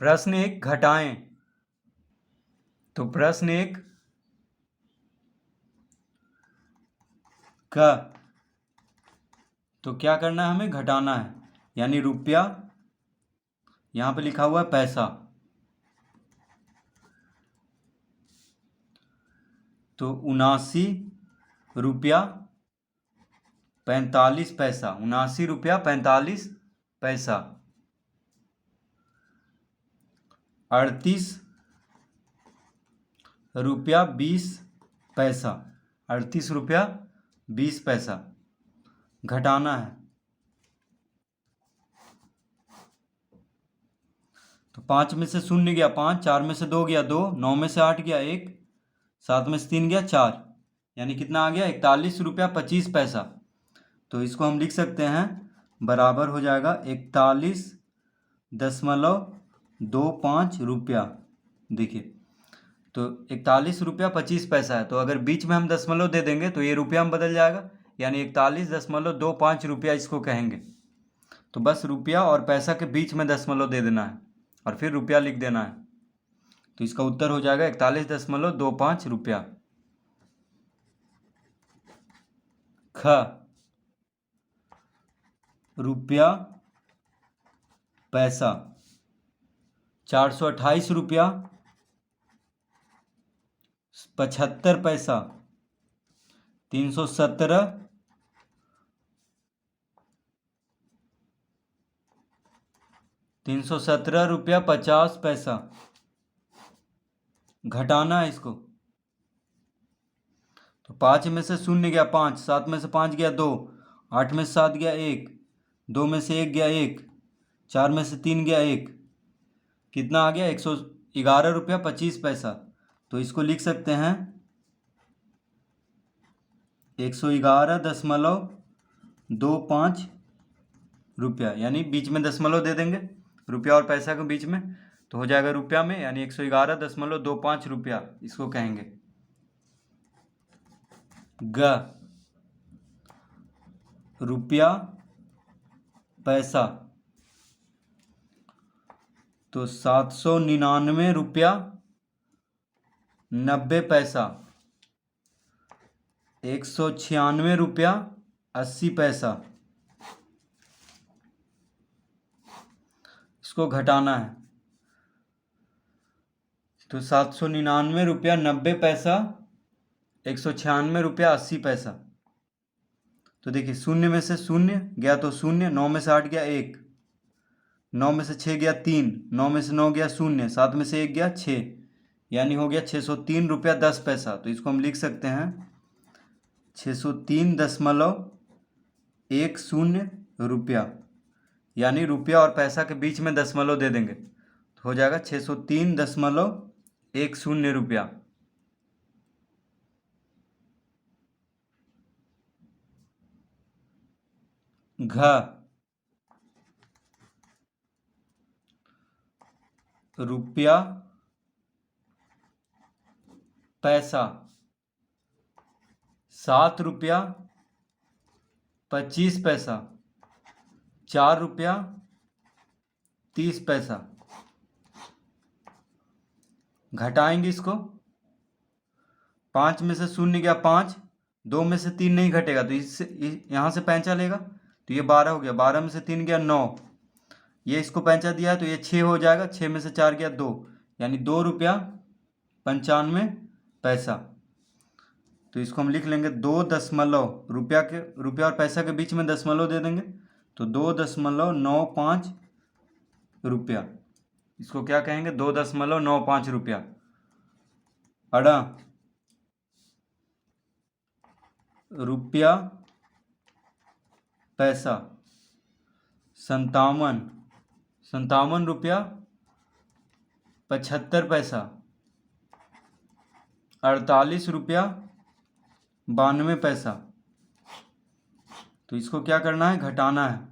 प्रश्न एक घटाएं। तो प्रश्न एक का तो क्या करना है, हमें घटाना है। यानी रुपया, यहाँ पे लिखा हुआ है पैसा, तो 79 रुपया 45 पैसा, 79 रुपया 45 पैसा। 38 रुपया 20 पैसा, 38 रुपया 20 पैसा घटाना है। तो 5 में से 0 गया 5, 4 में से 2 गया 2, 9 में से 8 गया 1, 7 में से 3 गया 4, यानी कितना आ गया 41 रुपया 25 पैसा। तो इसको हम लिख सकते हैं, बराबर हो जाएगा 41.25 रुपया। देखिए, तो 41 रुपया 25 पैसा है, तो अगर बीच में हम दशमलव दे देंगे तो ये रुपया में बदल जाएगा, यानी 41.25 रुपया इसको कहेंगे। तो बस रुपया और पैसा के बीच में दशमलव दे देना है और फिर रुपया लिख देना है। तो इसका उत्तर हो जाएगा 41.25 रुपया। ख रुपया पैसा 428 रुपया 75 पैसा, 317 रुपया 50 पैसा घटाना है इसको। तो 5 में से 0 गया 5, 7 में से 5 गया 2, 8 में से 7 गया 1, 2 में से 1 गया 1, 4 में से 3 गया 1, कितना आ गया 111 रुपया 25 पैसा। तो इसको लिख सकते हैं 111.25 रुपया, यानी बीच में दशमलव दे देंगे रुपया और पैसा के बीच में, तो हो जाएगा रुपया में, यानी 111.25 रुपया इसको कहेंगे। ग रुपया पैसा, तो 799 रुपया 90 पैसा, 196 रुपया 80 पैसा इसको घटाना है। तो 799 रुपया 90 पैसा, 196 रुपया 80 पैसा। तो देखिए, 0 में से 0 गया तो 0, 9 में से 8 गया 1, 9 में से 6 गया 3, 9 में से 9 गया 0, 7 में से 1 गया 6, यानी हो गया 603 रुपया 10 पैसा। तो इसको हम लिख सकते हैं 603.10 रुपया, यानी रुपया और पैसा के बीच में दशमलव दे देंगे तो हो जाएगा 603.10 रुपया। घ रुपया पैसा 7 रुपया 25 पैसा, 4 रुपया 30 पैसा घटाएंगे इसको। 5 में से 0 गया 5, 2 में से 3 नहीं घटेगा तो इससे यहाँ से पैंचा लेगा, तो ये 12 हो गया, 12 में से 3 गया 9, ये इसको पैंचा दिया है तो ये 6 हो जाएगा, 6 में से 4 गया 2, यानी 2 रुपया 95 पैसा। तो इसको हम लिख लेंगे 2 दशमलव, रुपया और पैसा के बीच में दशमलव दे देंगे तो 2.95 रुपया, इसको क्या कहेंगे 2.95 रुपया। अड़ा रुपया पैसा 57 रुपया 75 पैसा, 48 रुपया 92 पैसा। तो इसको क्या करना है, घटाना है।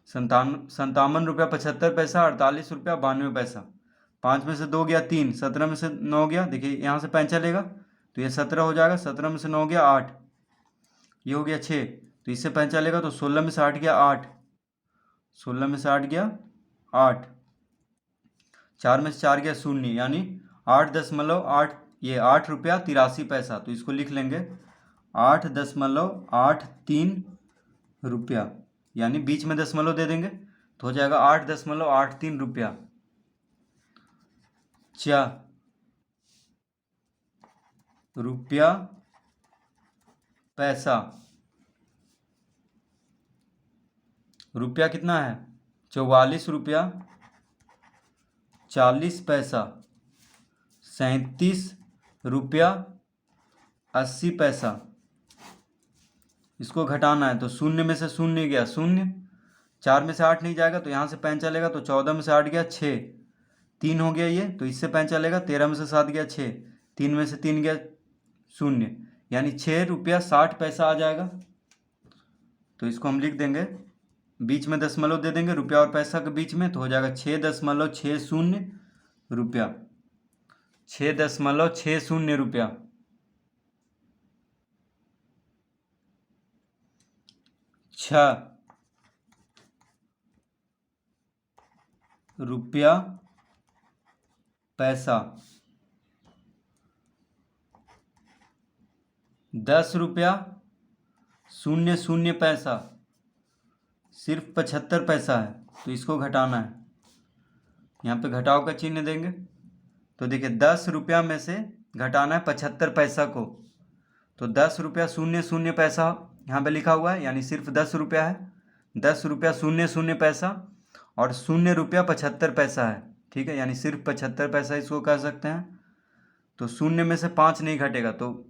57 रुपया 75 पैसा, 48 रुपया 92 पैसा। 5 में से 2 गया 3, 17 में से 9 गया, देखिए यहाँ से पैंचा लेगा तो ये 17 हो जाएगा, 17 में से 9 गया 8, ये हो गया 6, तो इससे पैंचा लेगा तो 16 में से 8 गया 8, 16 में से 8 गया 8, 4 में से 4 गया 0, यानी 8.8, ये 8 रुपया 83 पैसा। तो इसको लिख लेंगे 8.83 रुपया, यानी बीच में दशमलव दे देंगे तो हो जाएगा 8.83 रुपया। रुपया पैसा, रुपया कितना है 44 रुपया 40 पैसा, 37 रुपया 80 पैसा। इसको घटाना है तो 0 में से 0 गया 0, 4 में से 8 नहीं जाएगा तो यहाँ से पैन चलेगा, तो 14 में से 8 गया 6, 3 हो गया ये, तो इससे पैन चलेगा, 13 में से 7 गया 6, 3 में से 3 गया 0, यानी 6 रुपया 60 पैसा आ जाएगा। तो इसको हम लिख देंगे, बीच में दशमलव दे देंगे रुपया और पैसा के बीच में, तो हो जाएगा 6.60 रुपया, 6.60 रुपया। रुपया पैसा। 10 रुपया 00 पैसा, सिर्फ 75 पैसा है, तो इसको घटाना है, यहाँ पे घटाव का चिन्ह देंगे। तो देखिए 10 रुपया में से घटाना है 75 पैसा को, तो 10 रुपया 00 पैसा यहाँ पे लिखा हुआ है, यानी सिर्फ 10 रुपया है, 10 रुपया 00 पैसा, और 0 रुपया 75 पैसा है, ठीक है, यानी सिर्फ 75 पैसा इसको कह सकते हैं। तो 0 में से 5 नहीं घटेगा, तो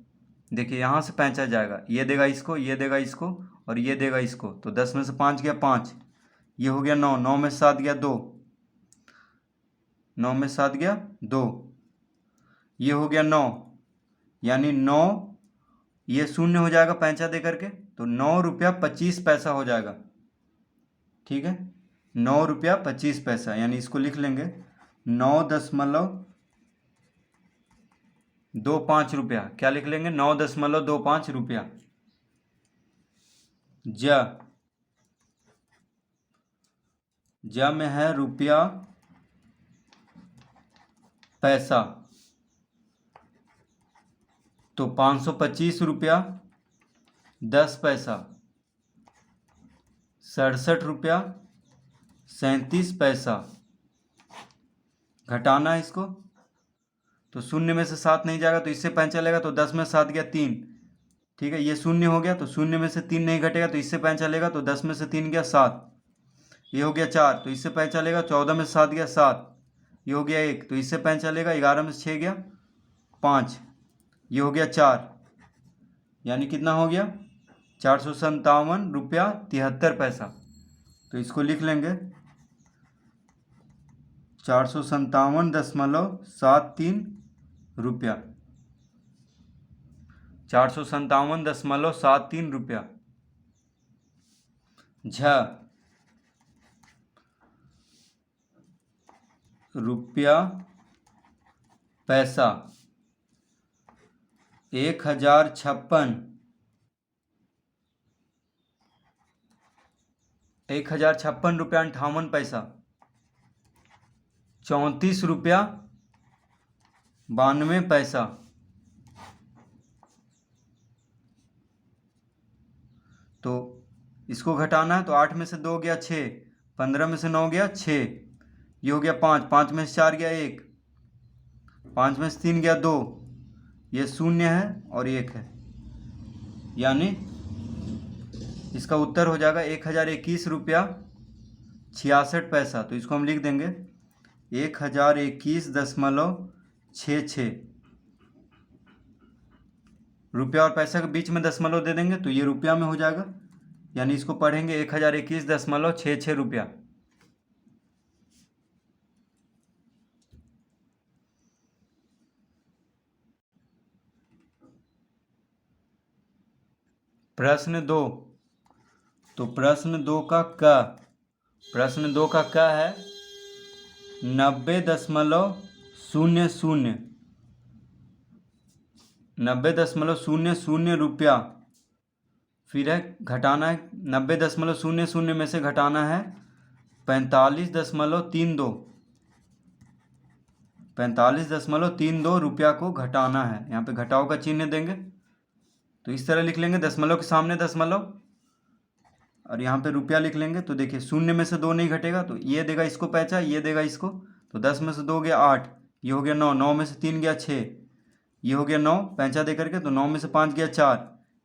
देखिए यहाँ से पैंचा जाएगा, ये देगा इसको, ये देगा इसको, और ये देगा इसको, तो 10 में से 5 गया 5, ये हो गया 9, 9 में से 7 गया 2, 9 में से 7 गया 2, ये हो गया 9, यानी 9, ये 0 हो जाएगा पैंचा दे करके, तो 9 रुपया 25 पैसा हो जाएगा, ठीक है, 9 रुपया 25 पैसा, यानी इसको लिख लेंगे 9.25 रुपया। क्या लिख लेंगे 9.25 रुपया। ज में है रुपया पैसा, तो 525 रुपया 10 पैसा, 67 रुपया 37 पैसा। घटाना है इसको, तो 0 में से 7 नहीं जाएगा, तो इससे पैन चलेगा, तो 10 में 7 गया 3, ठीक है, ये 0 हो गया, तो 0 में से 3 नहीं घटेगा, तो इससे पैन चलेगा, तो 10 में से 3 गया 7, ये हो गया 4, तो इससे पैन चलेगा, 14 में से 7 गया 7, ये हो गया 1, तो इससे पैन चलेगा, 11 में से 6 गया 5, ये हो गया 4, यानी कितना हो गया 457 रुपया 73 पैसा। तो इसको लिख लेंगे 457.73 रुपया, 457.73 रुपया। रुपया पैसा 1056, 1056 रुपया 58 पैसा, 34 रुपया 92 पैसा। तो इसको घटाना है, तो 8 में से 2 गया 6, 15 में से 9 गया 6, ये हो गया 5, 5 में से 4 गया 1, 5 में से 3 गया 2, ये 0 है और 1 है, यानी इसका उत्तर हो जाएगा 1021 रुपया 66 पैसा। तो इसको हम लिख देंगे 1021.66 रुपया, और पैसा के बीच में दशमलव दे देंगे तो ये रुपया में हो जाएगा, यानी इसको पढ़ेंगे 1021.66 रुपया। प्रश्न 2, तो प्रश्न 2 का है 90.00 रुपया, फिर है घटाना है 90.00 में से घटाना है 45.32, 45.32 रुपया को घटाना है। यहाँ पे घटाव का चिन्ह देंगे तो इस तरह लिख लेंगे, दशमलव के सामने दशमलव और यहाँ पे रुपया लिख लेंगे। तो देखिए शून्य में से 2 नहीं घटेगा तो ये देगा इसको पैंचा, ये देगा इसको। तो 10 में से 2 गया 8, ये हो गया 9, 9 में से 3 गया 6, ये हो गया 9 पैंचा दे करके। तो 9 में से 5 गया 4,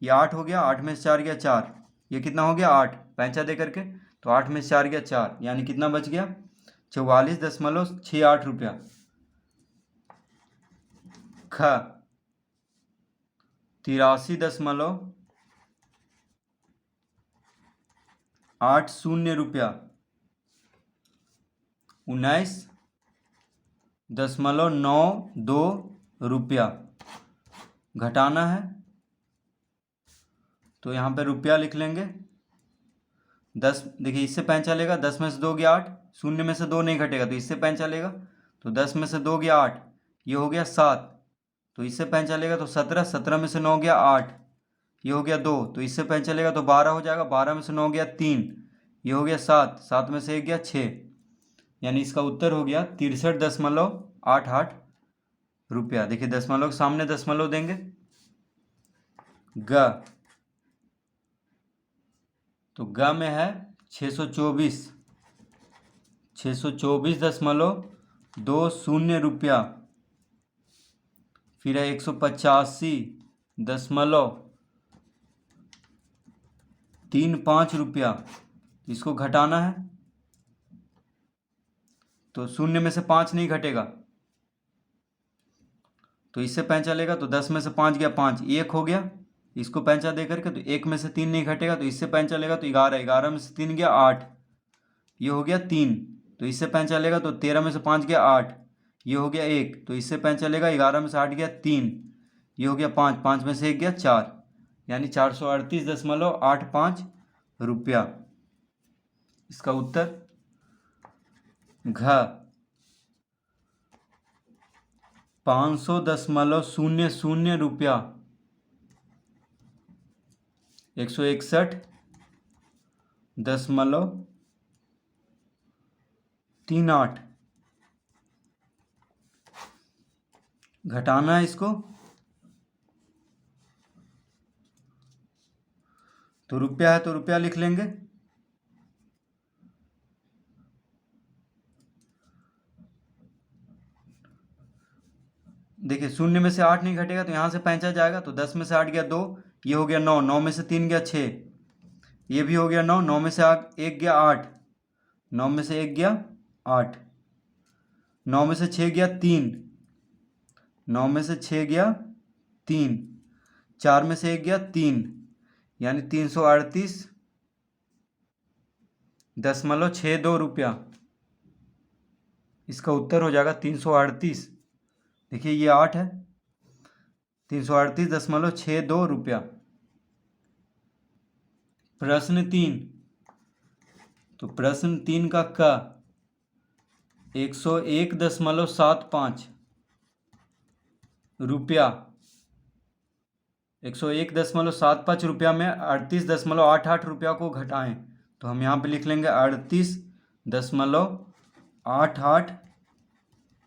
ये 8 हो गया, 8 में से 4 गया 4, ये कितना हो गया 8 पैंचा दे करके। तो 8 में से 4 गया 4, यानी कितना बच गया 44.68 रुपया। ख 83.80 रुपया। 19.92 रुपया घटाना है। तो यहाँ पे रुपया लिख लेंगे। 10 देखिए इससे पैंचा लेगा, 10 में से 2 गया 8, शून्य में से 2 नहीं घटेगा तो इससे पैंचा लेगा। तो 10 में से 2 गया 8, ये हो गया 7, तो इससे पैंचा लेगा। तो 17, 17 में से 9 गया 8, ये हो गया 2, तो इससे पैंचा लेगा तो 12 हो जाएगा। 12 में से 9 गया 3, ये हो गया 7, 7 में से 1 गया 6, यानी इसका उत्तर हो गया 63.88 रुपया। देखिए दशमलव के सामने दशमलव देंगे। ग तो ग में है 624.20 रुपया। फिर है 185.35 रुपया, इसको घटाना है। तो शून्य में से 5 नहीं घटेगा तो इससे पैंचा लेगा। तो 10 में से 5 गया 5, 1 हो गया, इसको पैंचा दे करके। तो 1 में से 3 नहीं घटेगा तो इससे पैंचा लेगा। तो 11, 11 में से 3 गया 8, ये हो गया 3, तो इससे पैंचा लेगा। तो 13 में से 5 गया 8, ये हो गया 1, तो इससे पैंचा लेगा। 11 में से 8 गया 3, ये हो गया 5, 5 में से 1 गया 4, यानी 438.85 रुपया। इसका उत्तर घ 500.00 रुपया। 161.38 घटाना है इसको। तो रुपया है तो रुपया लिख लेंगे। देखिए शून्य में से 8 नहीं घटेगा तो यहाँ से पैंचा जाएगा। तो 10 में से 8 गया 2, ये हो गया 9, 9 में से 3 गया 6, ये भी हो गया 9, 9 में से 1 गया 8, 9 में से 1 गया 8, 9 में से 6 गया 3, 9 में से 6 गया 3, 4 में से 1 गया 3, यानी 338.62 रुपया। इसका उत्तर हो जाएगा 338। देखिए ये 8 है, 338.62 रुपया। प्रश्न 3, तो प्रश्न 3 का क 101.75 रुपया। 101.75 रुपया में 38.88 रुपया को घटाएं। तो हम यहाँ पे लिख लेंगे 38.88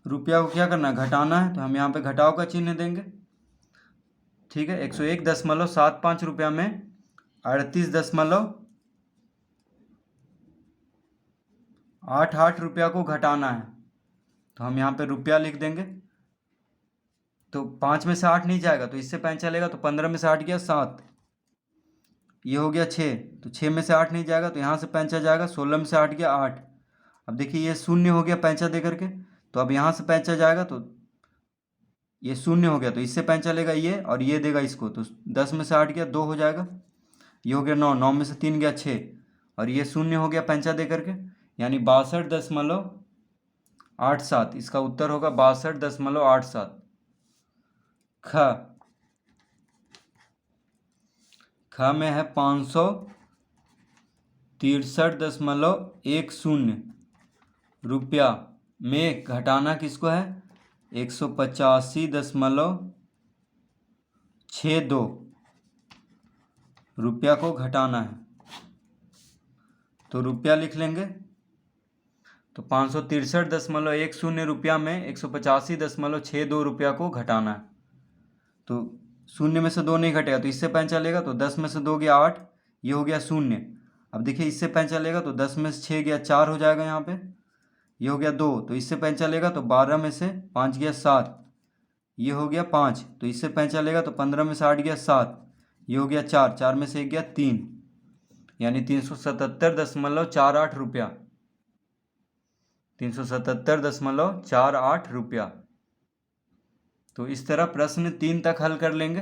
रुपया को क्या करना है, घटाना है। तो हम यहाँ पे घटाव का चिन्ह देंगे। ठीक है, 101.75 रुपया में 38.88 रुपया को घटाना है। तो हम यहाँ पे रुपया लिख देंगे। तो 5 में से 8 नहीं जाएगा तो इससे पैंचा लेगा। तो 15 में से 8 गया 7, ये हो गया 6, तो 6 में से 8 नहीं जाएगा तो यहाँ से पैंचा जाएगा। 16 में से 8 गया 8, अब देखिए ये शून्य हो गया पैंचा दे करके। तो अब यहाँ से पैंचा जाएगा तो ये शून्य हो गया तो इससे पैंचा लेगा ये और ये देगा इसको। तो 10 में से 8 गया 2 हो जाएगा, ये हो गया 9, 9 में से 3 गया 6 और ये शून्य हो गया पैंचा दे करके, यानी 62.87। इसका उत्तर होगा 62.87। ख में है 563.10 रुपया में घटाना किसको है, 185.62 रुपया को घटाना है। तो रुपया लिख लेंगे। तो 563.10 रुपया में 185.62 रुपया को घटाना है। तो शून्य में से 2 नहीं घटेगा तो इससे पैंचा लेगा, तो 10 में से 2 गया 8, ये हो गया शून्य। अब देखिए इससे पैंचा लेगा तो 10 में से 6 गया 4 हो जाएगा यहाँ पे, ये हो गया 2। तो इससे पैंचा लेगा तो 12 में से 5 गया 7, ये हो गया 5। तो इससे पैंचा लेगा तो 15 में से 8 गया 7, ये हो गया 4। 4 में से 1 गया 3, यानी 377.48 रुपया, 377.48 रुपया। तो इस तरह प्रश्न 3 तक हल कर लेंगे।